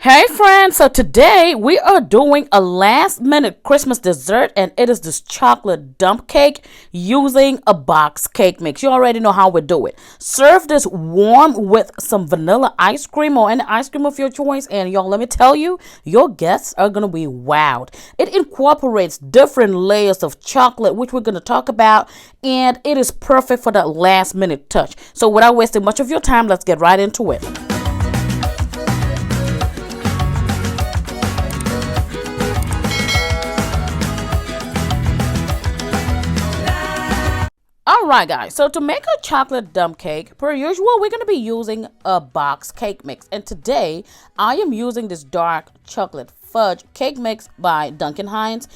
Hey friends, so today we are doing a last minute Christmas dessert and it is this chocolate dump cake using a box cake mix. You already know how we do it. Serve this warm with some vanilla ice cream or any ice cream of your choice, and y'all, let me tell you, your guests are going to be wowed. It incorporates different layers of chocolate, which we're going to talk about, and it is perfect for that last minute touch. So without wasting much of your time, let's get right into it. All right, guys. So to make a chocolate dump cake, per usual, we're going to be using a box cake mix. And today, I am using this dark chocolate fudge cake mix by Duncan Hines.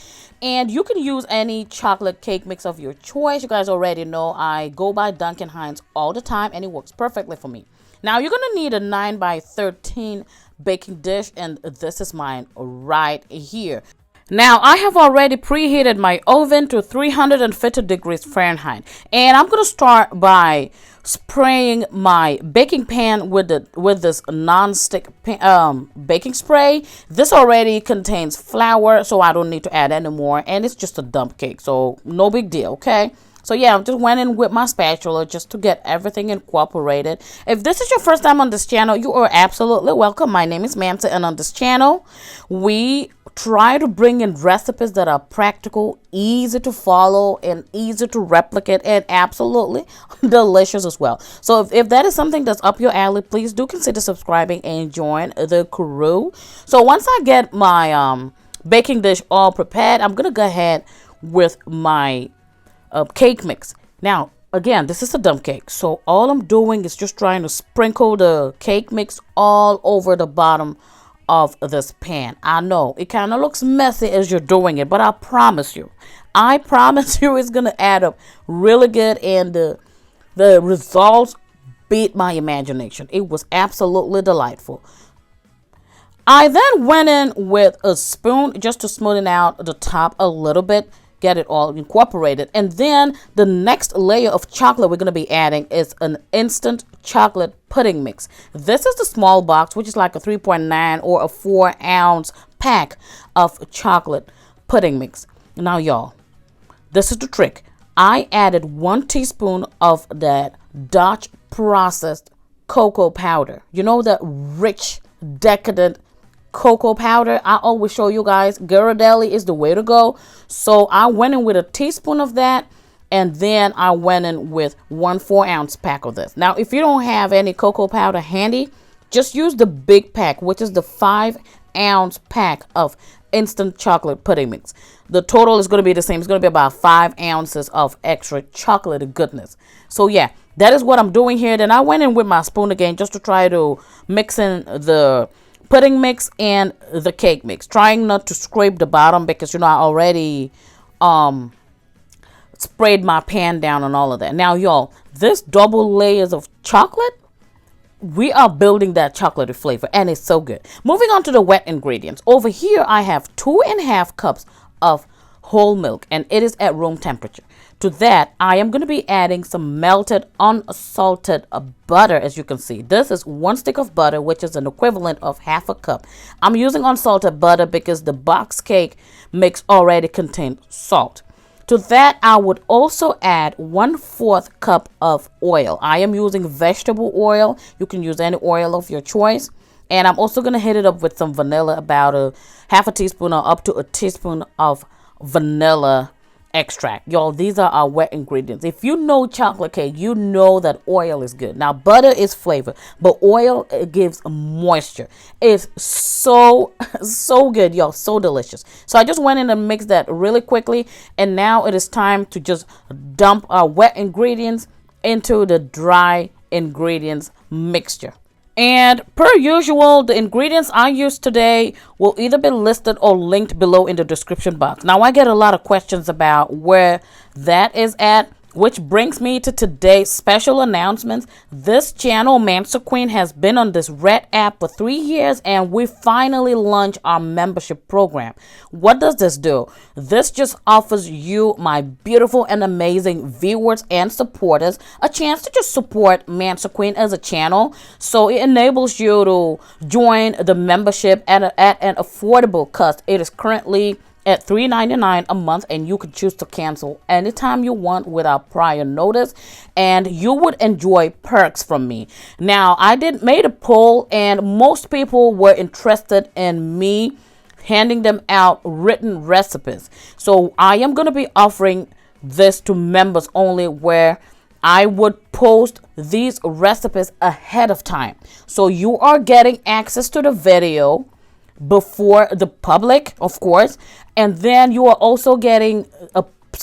And you can use any chocolate cake mix of your choice. You guys already know I go by Duncan Hines all the time, and it works perfectly for me. Now, you're going to need a 9 by 13 baking dish, and this is mine right here. Now, I have already preheated my oven to 350 degrees Fahrenheit, and I'm going to start by spraying my baking pan with this non-stick baking spray. This already contains flour, so I don't need to add any more, and it's just a dump cake, so no big deal, okay? So yeah, I just went in with my spatula just to get everything incorporated. If this is your first time on this channel, you are absolutely welcome. My name is Mansa, and on this channel, we try to bring in recipes that are practical, easy to follow, and easy to replicate, and absolutely delicious as well. So if that is something that's up your alley, please do consider subscribing and join the crew. So once I get my baking dish all prepared, I'm gonna go ahead with my cake mix. Now, again, this is a dump cake, so all I'm doing is just trying to sprinkle the cake mix all over the bottom of this pan. I know it kind of looks messy as you're doing it, but I promise you it's gonna add up really good, and the results beat my imagination. It was absolutely delightful. I then went in with a spoon just to smoothen out the top a little bit, get it all incorporated. And then the next layer of chocolate we're going to be adding is an instant chocolate pudding mix. This is the small box, which is like a 3.9 or a 4-ounce pack of chocolate pudding mix. Now, y'all, this is the trick. I added 1 teaspoon of that Dutch processed cocoa powder. You know, that rich, decadent cocoa powder. I always show you guys Ghirardelli is the way to go. So I went in with a teaspoon of that, and then I went in with 1 4-ounce pack of this. Now, if you don't have any cocoa powder handy, just use the big pack, which is the 5-ounce pack of instant chocolate pudding mix. The total is going to be the same. It's going to be about 5 ounces of extra chocolate goodness. So yeah, that is what I'm doing here. Then I went in with my spoon again just to try to mix in the pudding mix and the cake mix, trying not to scrape the bottom because I already sprayed my pan down and all of that. Now, y'all, this double layers of chocolate, we are building that chocolatey flavor, and it's so good. Moving on to the wet ingredients. Over here, I have 2.5 cups of whole milk, and it is at room temperature. To that, I am going to be adding some melted unsalted butter. As you can see, this is 1 stick of butter, which is an equivalent of half a cup. I'm using unsalted butter because the box cake mix already contains salt. To that, I would also add 1/4 cup of oil. I am using vegetable oil. You can use any oil of your choice. And I'm also going to hit it up with some vanilla, about a half a teaspoon or up to a teaspoon of vanilla extract. Y'all, these are our wet ingredients. If you know chocolate cake, you know that oil is good. Now, butter is flavor, but oil, it gives moisture. It's so good, y'all, so delicious. So I just went in and mixed that really quickly, and now it is time to just dump our wet ingredients into the dry ingredients mixture. And per usual, the ingredients I used today will either be listed or linked below in the description box. Now, I get a lot of questions about where that is at. Which brings me to today's special announcements. This channel, Mansa Queen, has been on this red app for 3 years, and we finally launched our membership program. What does this do? This just offers you, my beautiful and amazing viewers and supporters, a chance to just support Mansa Queen as a channel. So it enables you to join the membership at an affordable cost. It is currently at $3.99 a month, and you can choose to cancel anytime you want without prior notice, and you would enjoy perks from me. Now, I made a poll, and most people were interested in me handing them out written recipes. So I am going to be offering this to members only, where I would post these recipes ahead of time. So you are getting access to the video before the public, of course, and then you are also getting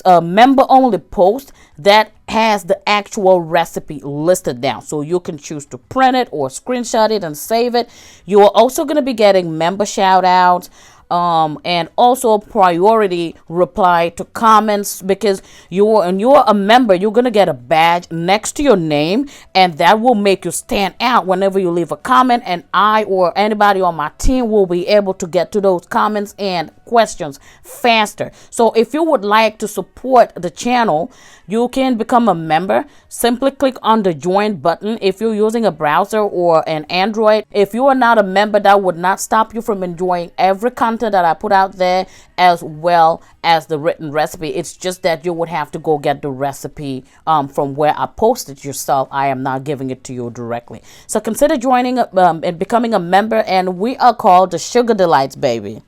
a member only post that has the actual recipe listed down, so you can choose to print it or screenshot it and save it. You are also going to be getting member shout outs, and also priority reply to comments, because you're a member. You're gonna get a badge next to your name, and that will make you stand out whenever you leave a comment, and I or anybody on my team will be able to get to those comments and questions faster. So if you would like to support the channel, you can become a member. Simply click on the join button if you're using a browser or an Android. If you are not a member, that would not stop you from enjoying every content that I put out there, as well as the written recipe. It's just that you would have to go get the recipe from where I posted yourself. I am not giving it to you directly. So consider joining and becoming a member, and we are called the Sugar Delights, baby.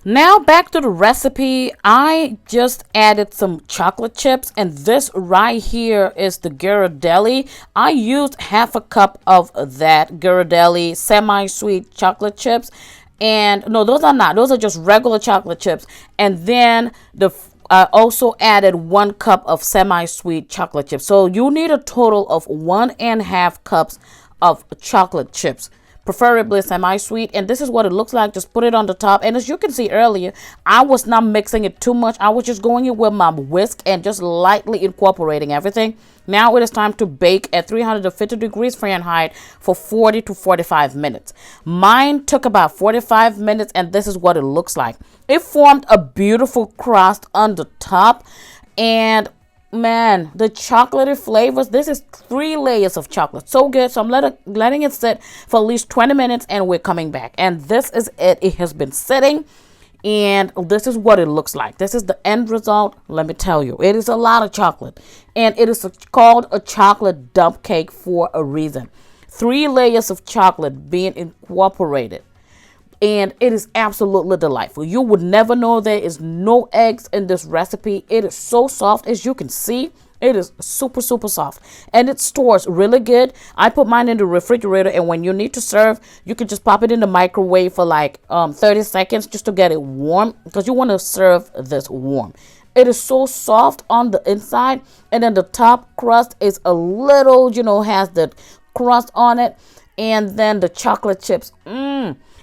Now back to the recipe. I just added some chocolate chips, and this right here is the Ghirardelli. I used half a cup of that Ghirardelli semi-sweet chocolate chips. And no, those are not. Those are just regular chocolate chips. And then I also added 1 cup of semi-sweet chocolate chips. So you need a total of 1.5 cups of chocolate chips, preferably semi-sweet. And this is what it looks like. Just put it on the top. And as you can see earlier, I was not mixing it too much. I was just going in with my whisk and just lightly incorporating everything. Now it is time to bake at 350 degrees Fahrenheit for 40 to 45 minutes. Mine took about 45 minutes, and this is what it looks like. It formed a beautiful crust on the top, and man, the chocolatey flavors. This is 3 layers of chocolate. So good. So I'm letting it sit for at least 20 minutes, and we're coming back. And this is it. It has been sitting, and this is what it looks like. This is the end result. Let me tell you, it is a lot of chocolate, and it is called a chocolate dump cake for a reason. 3 layers of chocolate being incorporated, and it is absolutely delightful. You would never know there is no eggs in this recipe. It is so soft, as you can see. It is super, super soft, and it stores really good. I put mine in the refrigerator, and when you need to serve, you can just pop it in the microwave for like 30 seconds just to get it warm, because you want to serve this warm. It is so soft on the inside, and then the top crust is a little, has the crust on it, and then the chocolate chips.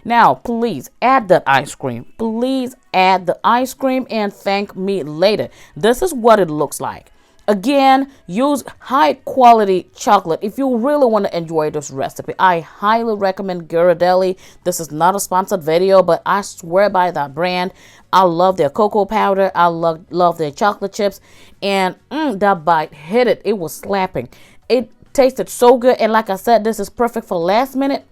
Now, please add the ice cream. Please add the ice cream and thank me later. This is what it looks like. Again, use high quality chocolate if you really want to enjoy this recipe. I highly recommend Ghirardelli. This is not a sponsored video, but I swear by that brand. I love their cocoa powder. I love their chocolate chips. And that bite hit it. It was slapping. It tasted so good. And like I said, this is perfect for last minute.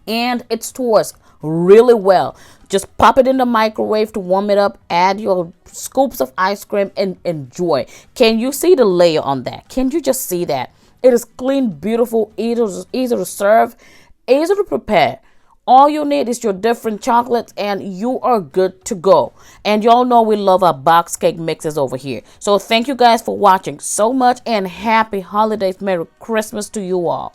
And it stores really well. Just pop it in the microwave to warm it up. Add your scoops of ice cream and enjoy. Can you see the layer on that? Can you just see that? It is clean, beautiful, easy to serve, easy to prepare. All you need is your different chocolates, and you are good to go. And y'all know we love our box cake mixes over here. So thank you guys for watching so much, and happy holidays. Merry Christmas to you all.